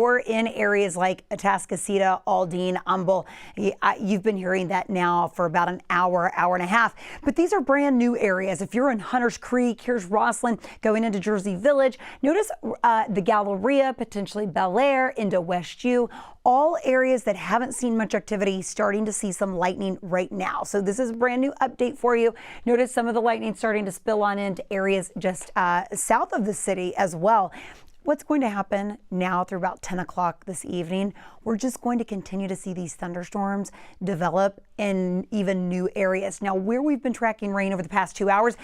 Or in areas like Atascocita, Aldine, Humble. You've been hearing that now for about an hour, hour and a half. But these are brand new areas. If you're in Hunters Creek, here's Roslyn going into Jersey Village. Notice the Galleria, potentially Bel Air, into West U. All areas that haven't seen much activity, starting to see some lightning right now. So this is a brand new update for you. Notice some of the lightning starting to spill on into areas just south of the city as well. What's going to happen now through about 10 o'clock this evening? We're just going to continue to see these thunderstorms develop in even new areas. Now, where we've been tracking rain over the past 2 hours,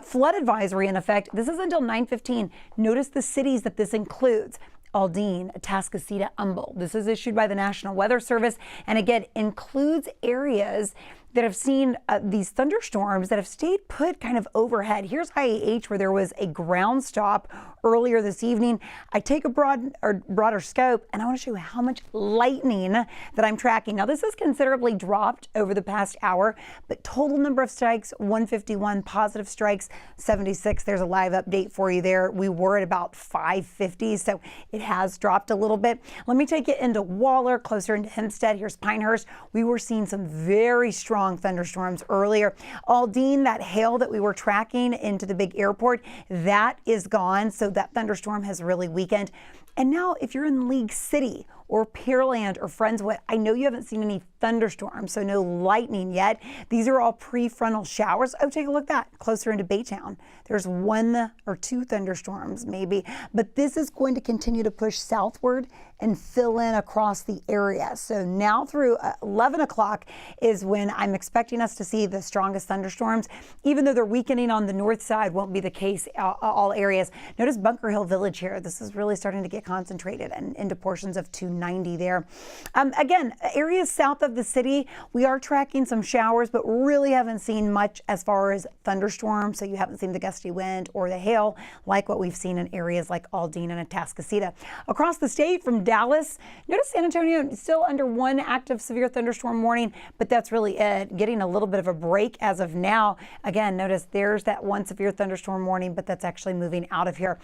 flood advisory in effect. This is until 9:15. Notice the cities that this includes. Aldine, Atascocita, Humble. This is issued by the National Weather Service, and again includes areas that have seen these thunderstorms that have stayed put kind of overhead. Here's IAH, where there was a ground stop earlier this evening. I take a broader scope, and I want to show you how much lightning that I'm tracking. Now, this has considerably dropped over the past hour, but total number of strikes, 151, positive strikes, 76. There's a live update for you there. We were at about 550, so it has dropped a little bit. Let me take it into Waller, closer into Hempstead. Here's Pinehurst. We were seeing some very strong thunderstorms earlier. Aldine, that hail that we were tracking into the big airport, that is gone. So that thunderstorm has really weakened. And now if you're in League City or Pearland or Friendswood, I know you haven't seen any thunderstorms, so no lightning yet. These are all prefrontal showers. Oh, take a look at that. Closer into Baytown, there's 1 or 2 thunderstorms maybe, but this is going to continue to push southward and fill in across the area. So now through 11 o'clock is when I'm expecting us to see the strongest thunderstorms. Even though they're weakening on the north side, won't be the case all areas. Notice Bunker Hill Village here. This is really starting to get concentrated and into portions of 290 there. Again, areas south of the city, we are tracking some showers, but really haven't seen much as far as thunderstorms. So you haven't seen the gusty wind or the hail like what we've seen in areas like Aldine and Atascocita. Across the state from Dallas, notice San Antonio still under 1 active severe thunderstorm warning, but that's really it. Getting a little bit of a break as of now. Again, notice there's that 1 severe thunderstorm warning, but that's actually moving out of here.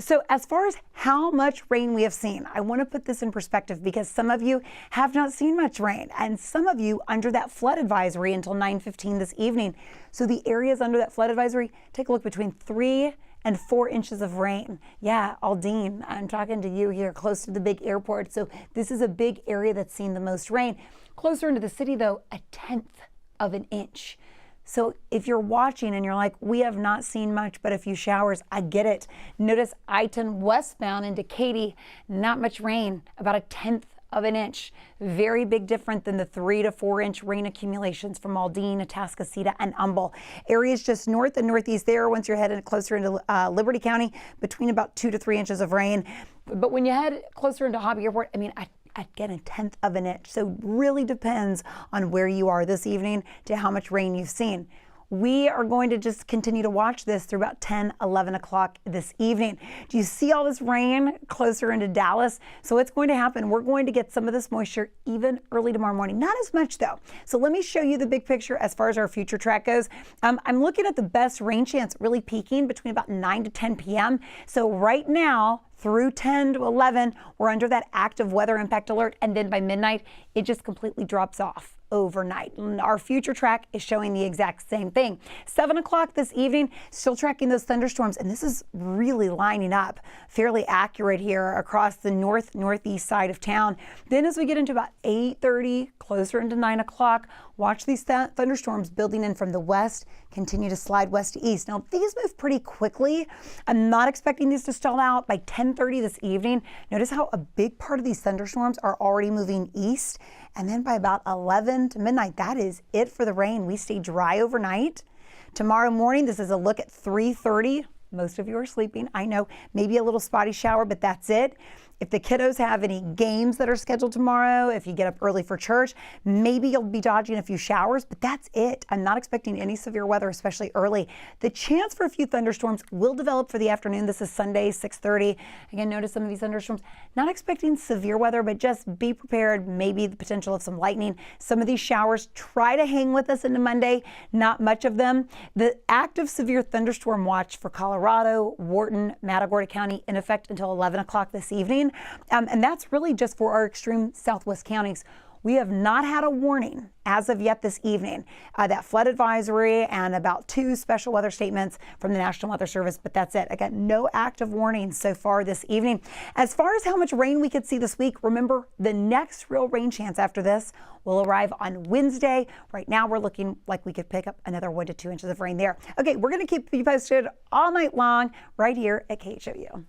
So as far as how much rain we have seen, I want to put this in perspective because some of you have not seen much rain and some of you under that flood advisory until 9:15 this evening. So the areas under that flood advisory, take a look, between 3 and 4 inches of rain. Yeah, Aldine, I'm talking to you here close to the big airport. So this is a big area that's seen the most rain. Closer into the city though, 1/10 of an inch. So if you're watching and you're like, we have not seen much but a few showers, I get it. Notice I-10 westbound into Katy, not much rain, about 1/10 of an inch. Very big difference than the 3 to 4 inch rain accumulations from Aldine, Atascocita, and Humble. Areas just north and northeast there, once you're headed closer into Liberty County, between about 2 to 3 inches of rain. But when you head closer into Hobby Airport, I mean, again, 1/10 of an inch. So really depends on where you are this evening to how much rain you've seen. We are going to just continue to watch this through about 10, 11 o'clock this evening. Do you see all this rain closer into Dallas? So what's going to happen? We're going to get some of this moisture even early tomorrow morning. Not as much though. So let me show you the big picture as far as our future track goes. I'm looking at the best rain chance really peaking between about 9 to 10 p.m. So right now, through 10 to 11, we're under that active weather impact alert. And then by midnight, it just completely drops off overnight. Our future track is showing the exact same thing. 7 o'clock this evening, still tracking those thunderstorms. And this is really lining up fairly accurate here across the northeast side of town. Then as we get into about 8:30, closer into 9 o'clock, watch these thunderstorms building in from the west, continue to slide west to east. Now, these move pretty quickly. I'm not expecting these to stall out by 10:30 this evening. Notice how a big part of these thunderstorms are already moving east. And then by about 11 to midnight, that is it for the rain. We stay dry overnight. Tomorrow morning, this is a look at 3:30. Most of you are sleeping. I know, maybe a little spotty shower, but that's it. If the kiddos have any games that are scheduled tomorrow, if you get up early for church, maybe you'll be dodging a few showers, but that's it. I'm not expecting any severe weather, especially early. The chance for a few thunderstorms will develop for the afternoon. This is Sunday, 6:30. Again, notice some of these thunderstorms. Not expecting severe weather, but just be prepared. Maybe the potential of some lightning. Some of these showers, try to hang with us into Monday. Not much of them. The active severe thunderstorm watch for Colorado, Wharton, Matagorda County in effect until 11 o'clock this evening. rain. And that's really just for our extreme southwest counties. We have not had a warning as of yet this evening. That flood advisory and about 2 special weather statements from the National Weather Service, but that's it. I got no active warnings so far this evening. As far as how much rain we could see this week, remember the next real rain chance after this will arrive on Wednesday. Right now we're looking like we could pick up another 1 to 2 inches of rain there. Okay, we're going to keep you posted all night long right here at KHOU.